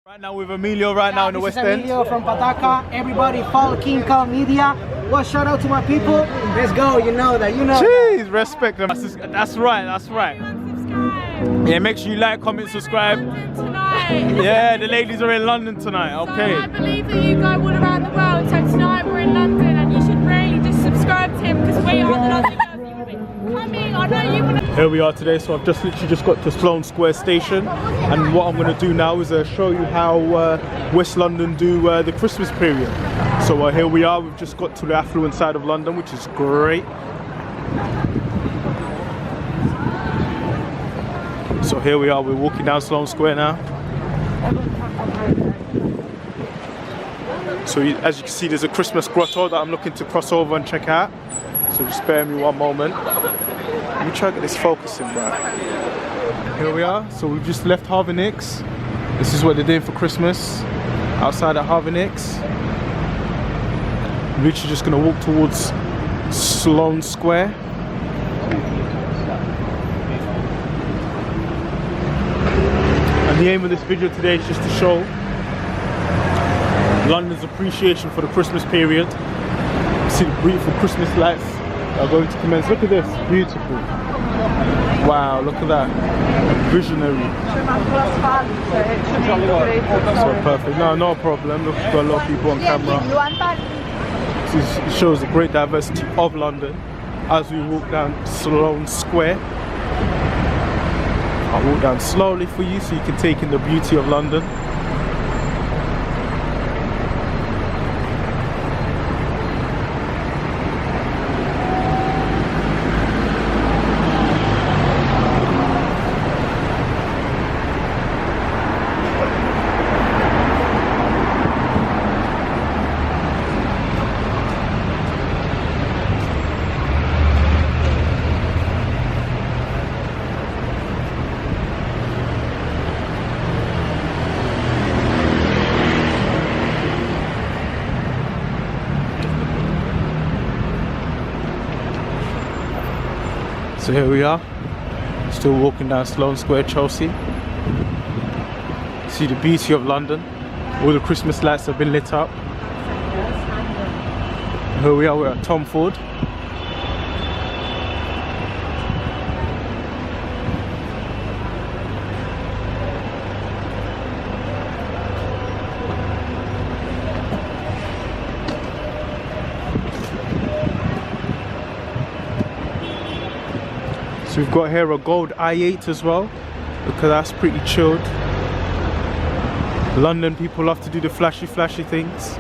Right now with Emilio, now in the West End. Emilio from Pataka. Everybody follow King Kong Media. Well, shout out to my people. Let's go. You know that. Jeez, respect them. That's right. Yeah, make sure you like, comment, subscribe. Tonight. Yeah, the ladies are in London tonight. Okay. So I believe that you go all around the world. So tonight we're in London, and you should really just subscribe to him because we are the London girls. Coming. I know you want to. Here we are today, so I've literally just got to Slone Square station, and what I'm going to do now is show you how West London do the Christmas period. So here we are, we've just got to the affluent side of London, which is great. So here we are, we're walking down Slone Square now. So as you can see, there's a Christmas grotto that I'm looking to cross over and check out. So just spare me one moment. Let me try to get this focusing right. Here we are, so we've just left Harvey Nicks. This is what they're doing for Christmas outside at Harvey Nicks. I'm literally just gonna walk towards Slone Square. And the aim of this video today is just to show London's appreciation for the Christmas period. See the beautiful Christmas lights are going to commence. Look at this, beautiful. Wow, look at that. Visionary. So perfect. No problem. Look, we've got a lot of people on camera. It shows the great diversity of London as we walk down Slone Square. I'll walk down slowly for you so you can take in the beauty of London. So here we are, still walking down Slone Square, Chelsea. See the beauty of London. All the Christmas lights have been lit up. And here we are, we're at Tom Ford. So we've got here a gold i8 as well, because that's pretty chilled. London people love to do the flashy things.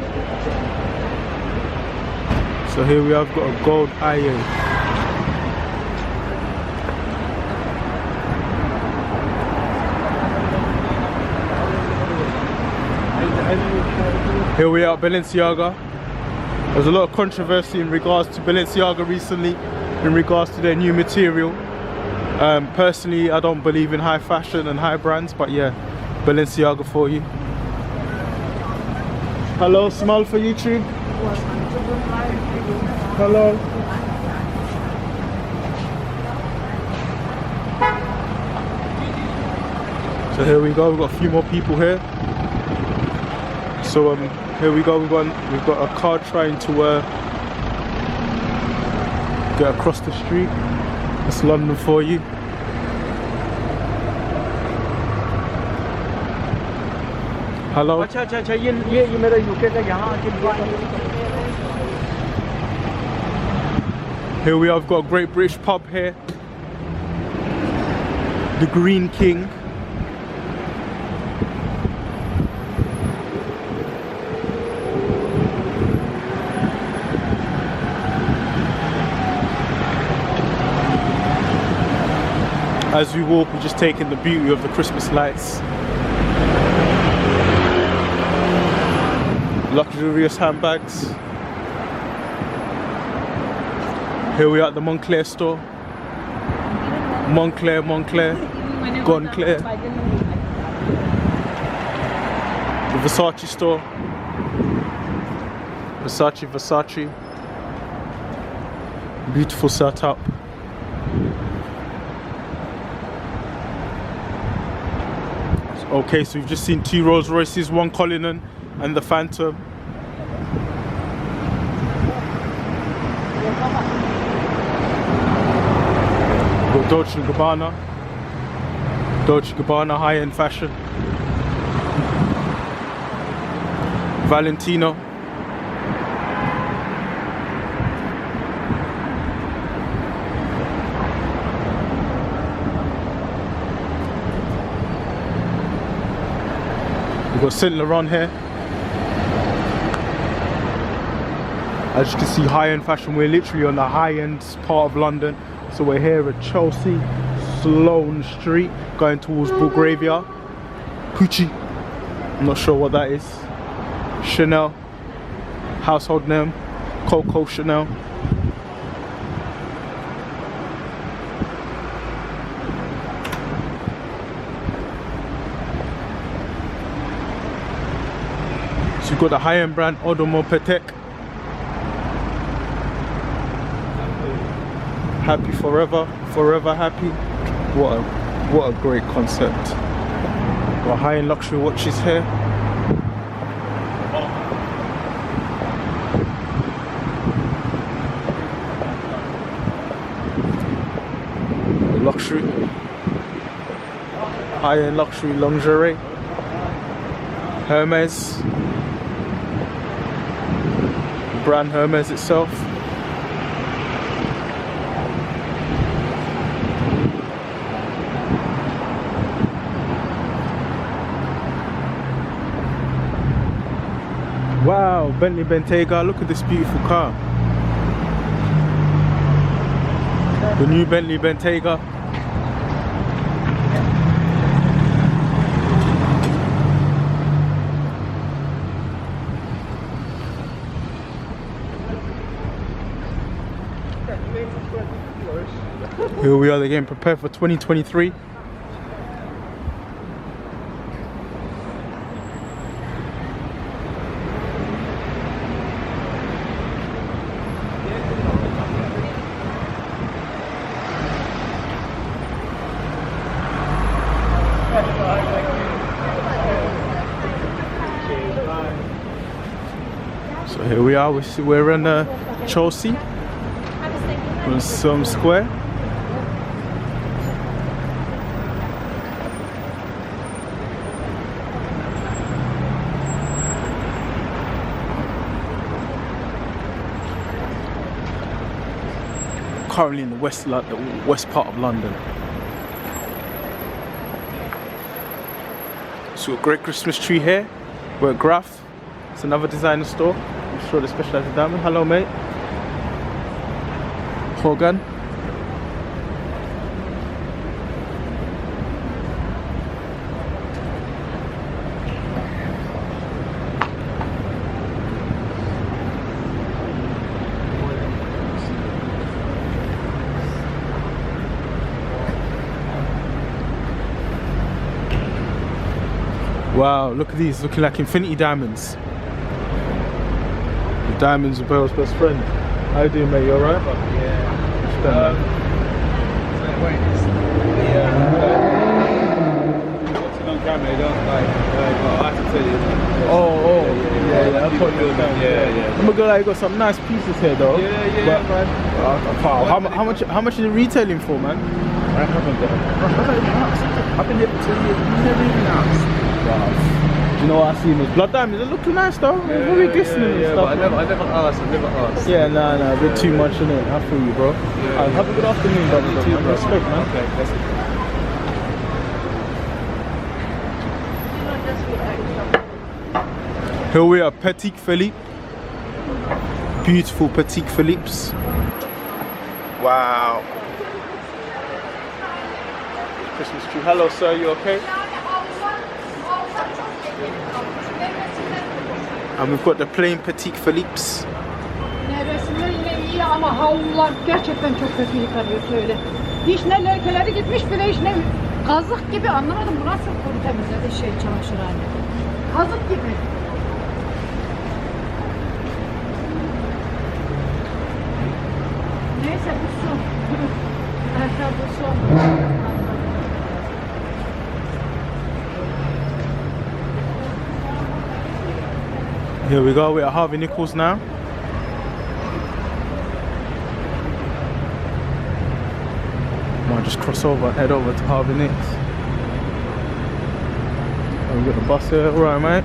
So here we have got a gold i8. Here we are at Balenciaga. There's a lot of controversy in regards to Balenciaga recently, in regards to their new material. Personally, I don't believe in high fashion and high brands, but yeah, Balenciaga for you. Hello, smile for YouTube. Hello. So here we go, we've got a few more people here. So here we go, we've got a car trying to get across the street. That's London for you. Hello. Here we are, we've got a great British pub here. The Green King. As we walk, we're just taking the beauty of the Christmas lights. Luxurious handbags. Here we are at the Moncler store. Moncler, Goncler. The Versace store. Versace. Beautiful setup. Okay, so we've just seen 2 Rolls Royces, 1 Cullinan and the Phantom. We've got Dolce & Gabbana. Dolce & Gabbana high-end fashion. Valentino. We've got Saint Laurent here. As you can see, high-end fashion. We're literally on the high-end part of London. So we're here at Chelsea, Slone Street, going towards Belgravia. Pucci, I'm not sure what that is. Chanel, household name, Coco Chanel. So you've got the high-end brand Audemars Piguet. Happy forever, forever happy. What a great concept. Got high-end luxury watches here. Luxury, high-end luxury lingerie. Hermes, brand Hermes itself. Wow, Bentley Bentayga, look at this beautiful car. The new Bentley Bentayga. Here we are, they're getting prepared for 2023. So here we are, we're in Chelsea, on some square. Currently in the west part of London. So a great Christmas tree here. We're at Graf. It's another designer store. I'm sure they specialize in diamond. Hello, mate. Hogan. Wow, look at these, looking like infinity diamonds. The diamonds are Bell's best friend. How you doing, mate? You alright? Yeah. Watching on camera, you don't like, I have to tell you. Yeah, I'll put you down. Yeah. I'm gonna got some nice pieces here though. Yeah, man. How much is it retailing for, man? I haven't got it. I've been here for 2 years, you never even asked. Wow. Do you know what I see? Those blood diamonds, they look nice though. They're very glistening and stuff. But I never asked. Yeah, nah, a bit too much in it. I feel you, bro. Yeah. Have a good afternoon, brother. You too, bro. Respect, man. Okay, that's it. Here we are, Petit Philippe. Beautiful Petit Philippes. Wow. Christmas tree. Hello, sir. You okay? And we've got the plain Petit Philippes. Resimler yine iyi ama havlular gerçekten çok kötü yıkanıyor söyle. Hiç ne lekeleri gitmiş bile hiç ne kazık gibi, anlamadım bu nasıl kuru temizledi çamaşırhane. Kazık gibi. Neyse bu son. Bu son. Here we go, we're at Harvey Nichols now. Might just cross over and head over to Harvey Nichols. Oh, we got the bus here, alright mate.